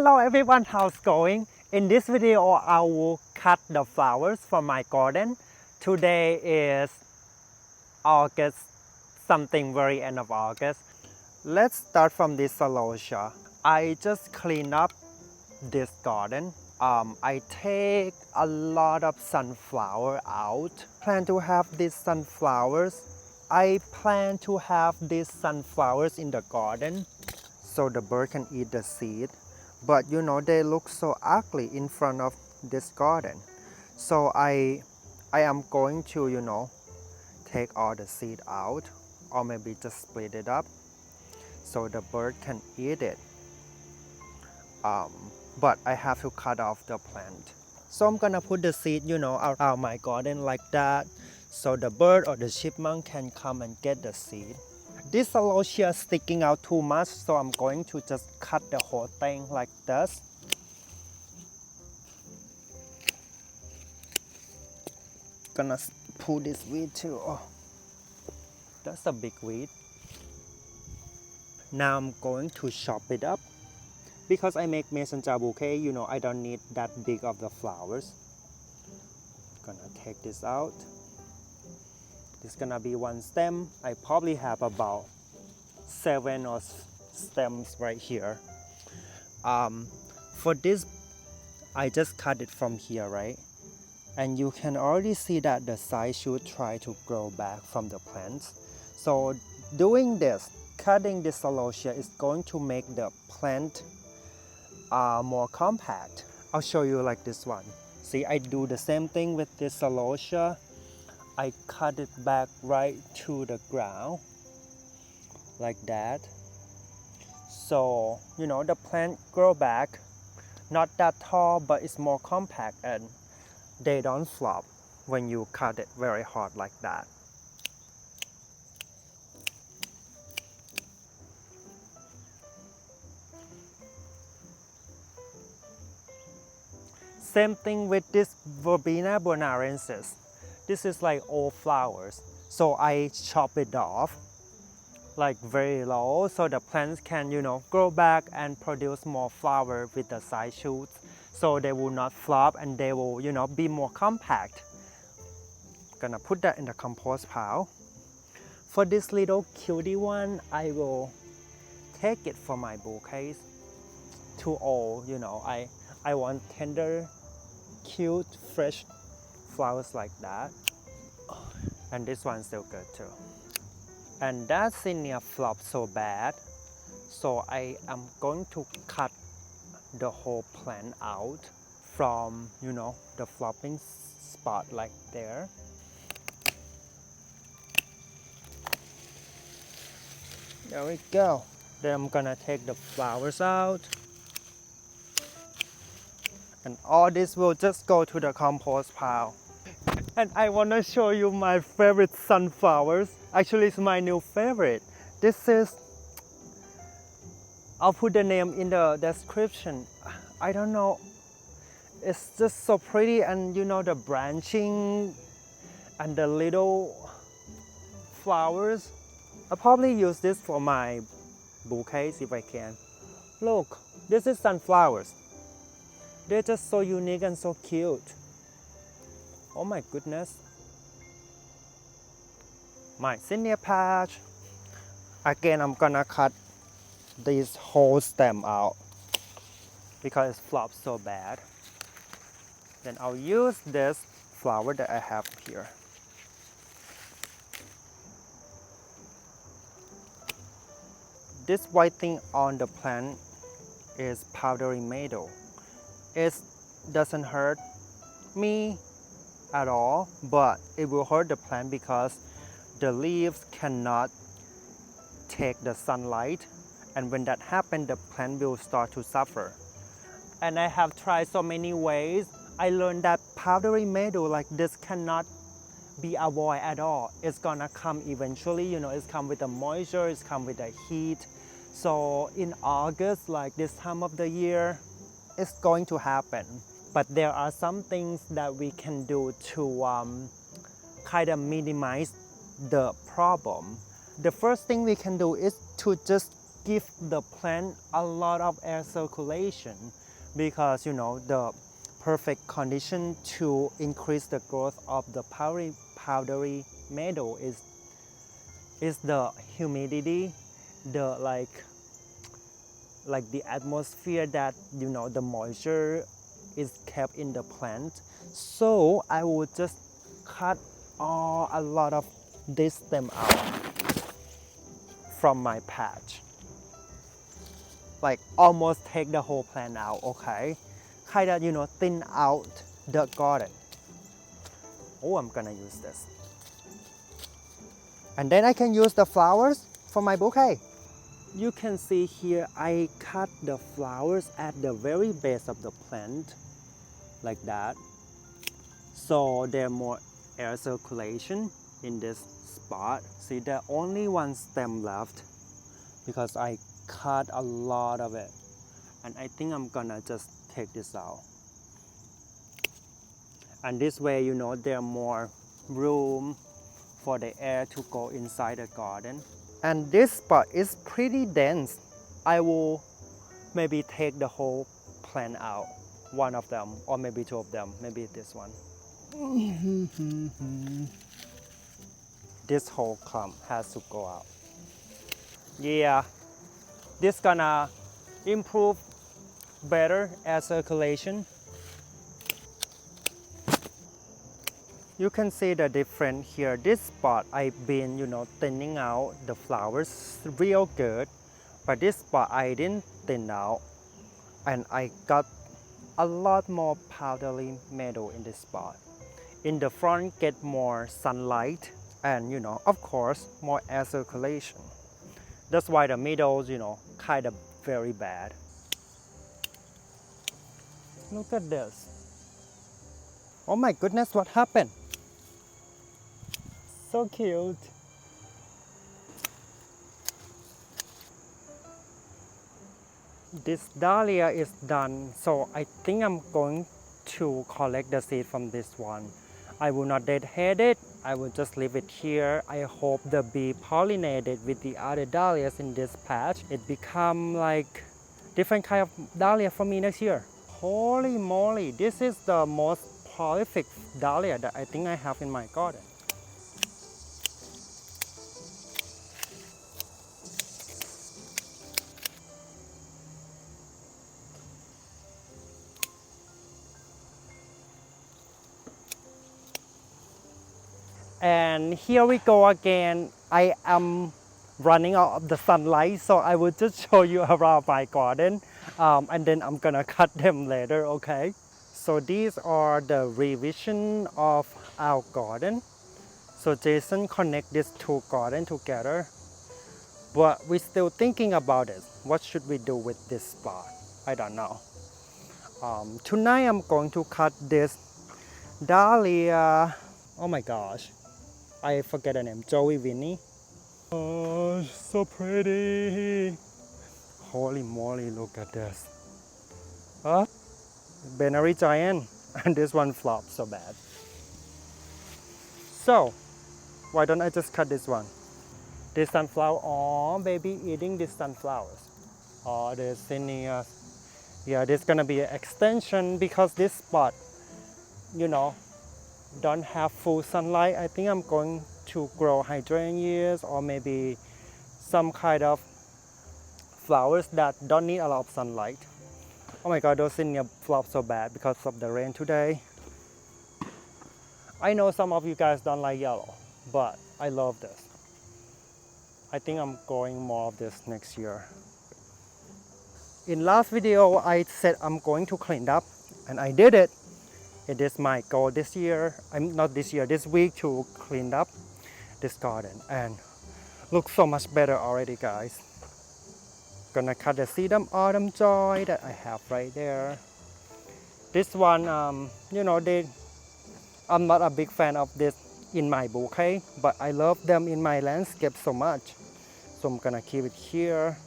Hello everyone, how's going? In this video I will cut the flowers from my garden. Today is August, something very end of August. Let's start from this celosia. I just clean up this garden. I take a lot of sunflower out. Plan to have these sunflowers. I plan to have these sunflowers in the garden so the bird can eat the seed. But you know, they look so ugly in front of this garden. So I am going to, take all the seed out, or maybe just split it up so the bird can eat it. But I have to cut off the plant. So I'm gonna put the seed, around my garden like that, so the bird or the chipmunk can come and get the seed. This celosia is sticking out too much, so I'm going to just cut the whole thing like this. Gonna pull this weed too. Oh, that's a big weed. Now I'm going to chop it up. Because I make mason jar bouquet, I don't need that big of the flowers. Gonna take this out. This is gonna be one stem. I probably have about 7 or stems right here. For this, I just cut it from here, right? And you can already see that the side should try to grow back from the plants. So doing this, cutting this celosia is going to make the plant more compact. I'll show you like this one. See, I do the same thing with this celosia. I cut it back right to the ground like that. So, the plant grow back, not that tall, but it's more compact and they don't flop when you cut it very hard like that. Same thing with this Verbena bonarensis. This is like old flowers. So I chop it off like very low so the plants can, grow back and produce more flower with the side shoots. So they will not flop and they will, be more compact. Gonna put that in the compost pile. For this little cutie one, I will take it for my bouquets. Too old, I want tender, cute, fresh flowers like that. And this one's still good too. And that zinnia flopped so bad, so I am going to cut the whole plant out from, the flopping spot like there. There we go. Then I'm gonna take the flowers out. And all this will just go to the compost pile. And I want to show you my favorite sunflowers. Actually, it's my new favorite. This is, I'll put the name in the description. I don't know. It's just so pretty, and the branching and the little flowers. I'll probably use this for my bouquets if I can. Look, this is sunflowers. They're just so unique and so cute. Oh my goodness. My zinnia patch. Again, I'm gonna cut this whole stem out because it's flopped so bad. Then I'll use this flower that I have here. This white thing on the plant is powdery mildew. It doesn't hurt me at all, but it will hurt the plant because the leaves cannot take the sunlight, and when that happens, the plant will start to suffer. And I have tried so many ways. I learned that powdery mildew like this cannot be avoided at all. It's gonna come eventually, it's come with the moisture, it's come with the heat. So in August, like this time of the year, it's going to happen. But there are some things that we can do to kind of minimize the problem. The first thing we can do is to just give the plant a lot of air circulation because the perfect condition to increase the growth of the powdery meadow is the humidity, the like the atmosphere that the moisture is kept in the plant. So I would just cut a lot of this stem out from my patch, like almost take the whole plant out. Okay, kind of thin out the garden. Oh, I'm gonna use this, and then I can use the flowers for my bouquet. You can see here I cut the flowers at the very base of the plant like that, so there's more air circulation in this spot. See, there's only one stem left because I cut a lot of it, and I think I'm gonna just take this out, and this way there's more room for the air to go inside the garden. And this spot is pretty dense. I will maybe take the whole plant out, one of them or maybe two of them, maybe this one. This whole clump has to go out. Yeah, this gonna improve better air circulation. You can see the difference here. This spot I've been thinning out the flowers real good, but this spot I didn't thin out, and I got a lot more powdery meadow in this spot. In the front get more sunlight and of course more air circulation. That's why the middles kind of very bad. Look at this. Oh my goodness, what happened? So cute. This dahlia is done, so I think I'm going to collect the seed from this one. I will not deadhead it, I will just leave it here. I hope the bee pollinated with the other dahlias in this patch. It become like different kind of dahlia for me next year. Holy moly, this is the most prolific dahlia that I think I have in my garden. And here we go again. I am running out of the sunlight, so I will just show you around my garden, and then I'm gonna cut them later, okay? So these are the revision of our garden. So Jason connect these two gardens together, but we're still thinking about it. What should we do with this spot? I don't know. Tonight I'm going to cut this dahlia. Oh my gosh, I forget the name. Joey Winnie. Oh, so pretty. Holy moly, look at this. Huh? Binary giant. And this one flopped so bad. So, why don't I just cut this one? This sunflower. Oh, baby eating these sunflowers. Oh, the zinnias. Yeah, this is gonna be an extension because this spot, don't have full sunlight. I think I'm going to grow hydrangeas or maybe some kind of flowers that don't need a lot of sunlight. Oh my god, those zinnias flop so bad because of the rain today. I know some of you guys don't like yellow, but I love this. I think I'm growing more of this next year. In last video, I said I'm going to clean up, and I did it. It is my goal this year, this week, to clean up this garden, and looks so much better already, guys. Gonna cut the sedum autumn joy that I have right there. This one, I'm not a big fan of this in my bouquet, but I love them in my landscape so much. So I'm gonna keep it here,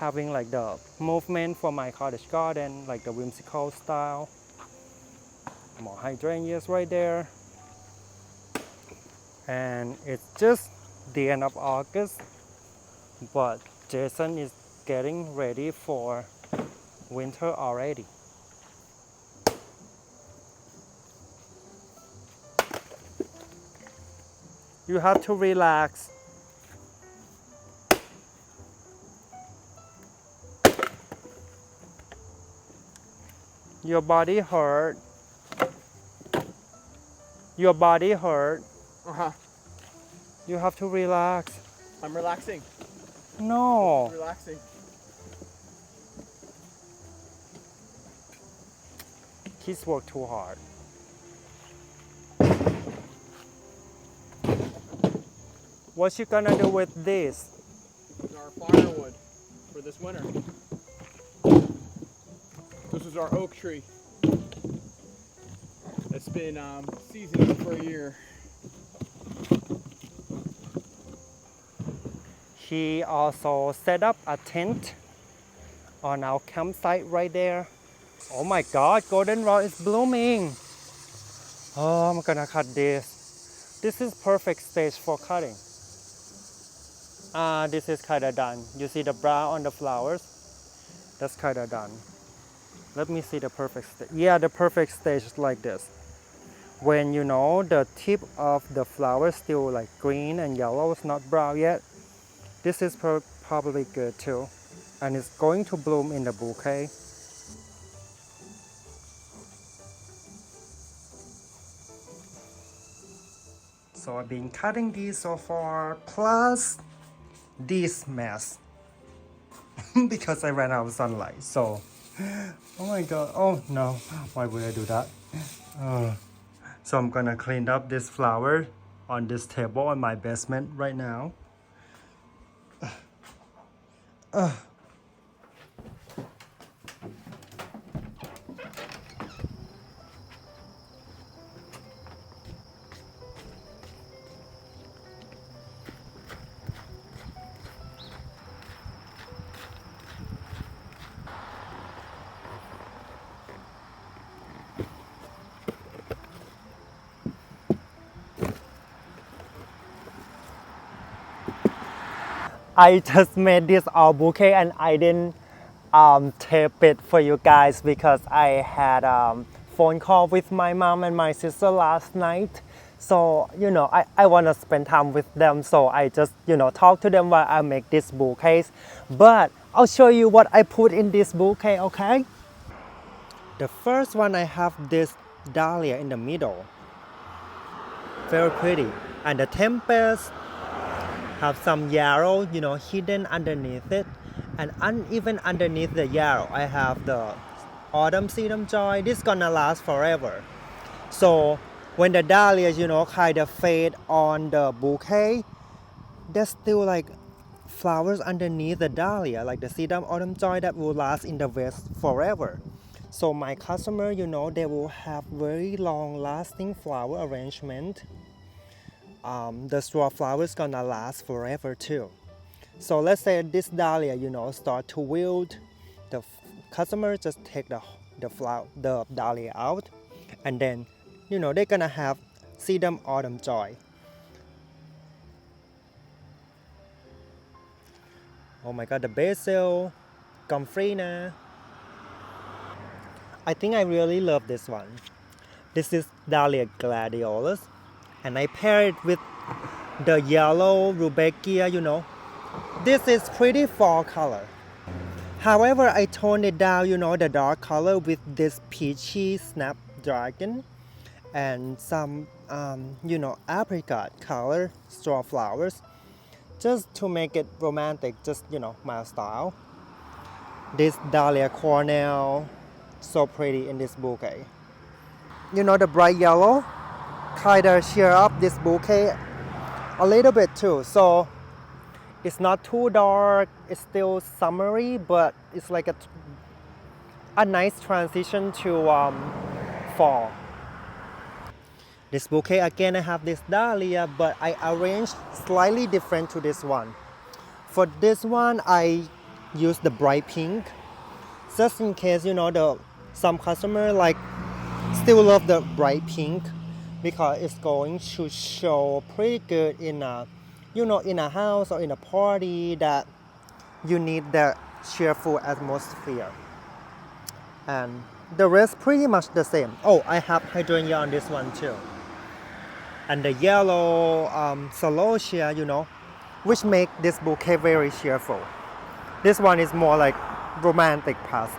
having like the movement for my cottage garden, like the whimsical style. More hydrangeas right there. And it's just the end of August, but Jason is getting ready for winter already. You have to relax. Your body hurt. Your body hurt. Uh-huh. You have to relax. I'm relaxing. No. Relaxing. Kids work too hard. What you gonna do with this? This is our firewood for this winter. This is our oak tree. It's been seasoned for a year. He also set up a tent on our campsite right there. Oh my God, goldenrod is blooming. Oh, I'm gonna cut this. This is perfect stage for cutting. This is kinda done. You see the brown on the flowers? That's kinda done. Let me see the perfect stage. Yeah, the perfect stage is like this. When you know the tip of the flower still like green and yellow, it's not brown yet. This is probably good too. And it's going to bloom in the bouquet. So I've been cutting these so far, plus this mess because I ran out of sunlight. So, oh my God, oh no, why would I do that? So I'm gonna clean up this flower on this table in my basement right now. I just made this all bouquet and I didn't tape it for you guys because I had phone call with my mom and my sister last night. So, you know, I want to spend time with them. So I just, you know, talk to them while I make these bouquets. But I'll show you what I put in this bouquet, okay? The first one, I have this dahlia in the middle. Very pretty. And the tempest have some yarrow, you know, hidden underneath it. And even underneath the yarrow, I have the autumn sedum joy. This gonna last forever. So when the dahlias, you know, kind of fade on the bouquet, there's still like flowers underneath the dahlia, like the sedum autumn joy that will last in the vase forever. So my customer, you know, they will have very long lasting flower arrangement. The straw flower is gonna last forever too. So let's say this dahlia, you know, start to wilt. The customer just take the dahlia out, and then, you know, they're gonna have sedum autumn joy. Oh my God, the basil, comfrey. I think I really love this one. This is Dahlia gladiolus, and I pair it with the yellow rudbeckia, you know. This is pretty fall color. However, I toned it down, you know, the dark color with this peachy snapdragon and some, you know, apricot color straw flowers, just to make it romantic, just, you know, my style. This Dahlia cornel, so pretty in this bouquet. You know, the bright yellow kind of cheer up this bouquet a little bit too. So it's not too dark, it's still summery, but it's like a nice transition to fall. This bouquet, again, I have this dahlia, but I arranged slightly different to this one. For this one, I use the bright pink, just in case, you know, some customer like still love the bright pink, because it's going to show pretty good in a, you know, in a house or in a party that you need the cheerful atmosphere. And the rest pretty much the same. Oh, I have hydrangea on this one too. And the yellow celosia, which make this bouquet very cheerful. This one is more like romantic past.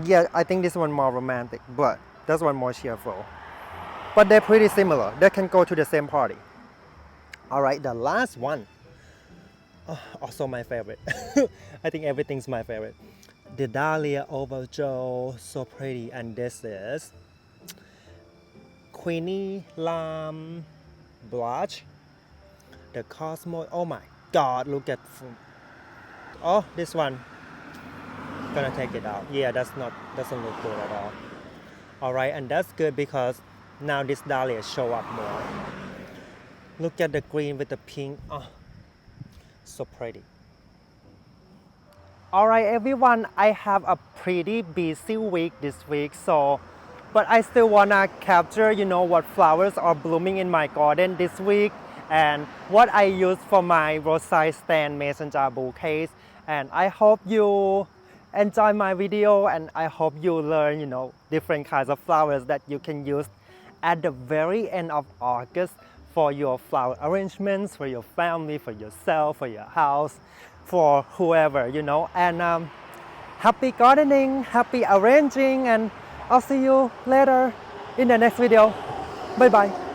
Yeah, I think this one more romantic, but this one more cheerful. But they're pretty similar. They can go to the same party. All right, the last one. Oh, also my favorite. I think everything's my favorite. The Dahlia Overjoe, so pretty. And this is Queenie Lamb Blush. The Cosmo. Oh my God! Look at. Oh, this one. Gonna take it out. Yeah, doesn't look good at all. All right, and that's good because now this dahlia show up more. Look at the green with the pink. Oh, so pretty. All right, everyone. I have a pretty busy week this week, but I still wanna capture, what flowers are blooming in my garden this week and what I use for my roadside stand mason jar bouquets. And I hope you enjoy my video, and I hope you learn, different kinds of flowers that you can use at the very end of August for your flower arrangements, for your family, for yourself, for your house, for whoever, And happy gardening, happy arranging, and I'll see you later in the next video. Bye bye.